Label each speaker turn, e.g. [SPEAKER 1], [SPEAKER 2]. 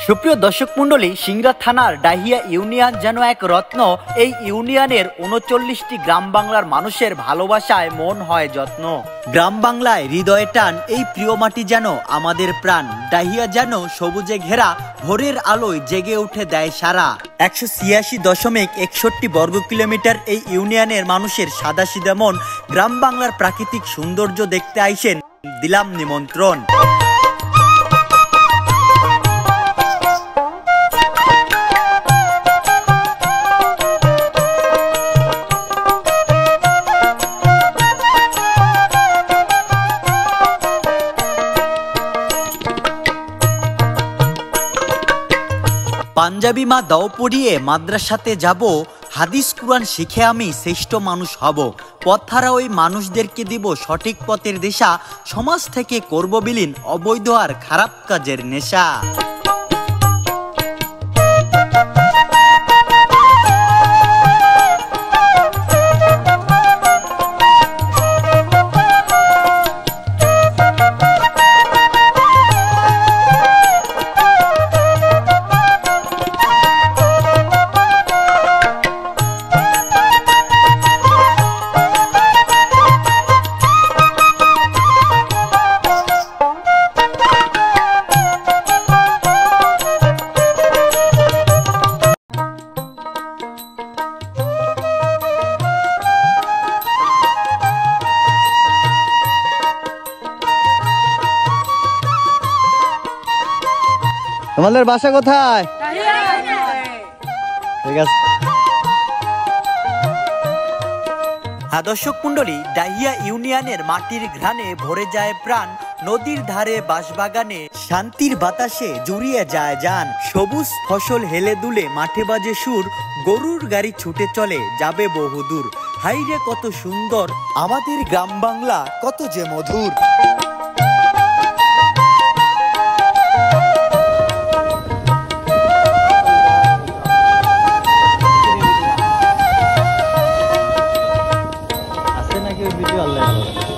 [SPEAKER 1] সুপ্রিয় দর্শক মন্ডলী, সিংড়া থানার ডাহিয়া ইউনিয়ন যেন এক রত্ন। এই ইউনিয়নের ৩৯টি গ্রাম বাংলার মানুষের ভালোবাসায় মন হয় যত্ন। গ্রাম বাংলায় হৃদয়ে টান, এই প্রিয় মাটি যেন আমাদের প্রাণ। ডাহিয়া যেন সবুজে ঘেরা, ভোরের আলোয় জেগে উঠে দেয় সারা। ১৮৬.৬১ বর্গ কিলোমিটার এই ইউনিয়নের মানুষের সাদাসিধা মন। গ্রাম বাংলার প্রাকৃতিক সৌন্দর্য দেখতে আইসেন, দিলাম নিমন্ত্রণ। পাঞ্জাবি মা দাও পড়িয়ে মাদ্রাসাতে যাব, হাদিস কুরআন শিখে আমি শ্রেষ্ঠ মানুষ হব। পথহারা ওই মানুষদেরকে দিব সঠিক পথের দিশা, সমাজ থেকে করব বিলীন অবৈধ আর খারাপ কাজের নেশা।
[SPEAKER 2] তোমাদের বাসা কোথায়? ঠিক আছে।
[SPEAKER 1] দর্শক মন্ডলী, ডাহিয়া ইউনিয়নের মাটির ঘ্রাণে ভরে যায় প্রাণ। নদীর ধারে বাঁশবাগানে শান্তির বাতাসে জুড়িয়ে যায় যান। সবুজ ফসল হেলে দুলে মাঠে বাজে সুর, গরুর গাড়ি ছুটে চলে যাবে বহুদূর। হাইরে কত সুন্দর আমাদের গ্রাম বাংলা, কত যে মধুর।
[SPEAKER 2] আছে নাকি ভিডিও? আল্লাহ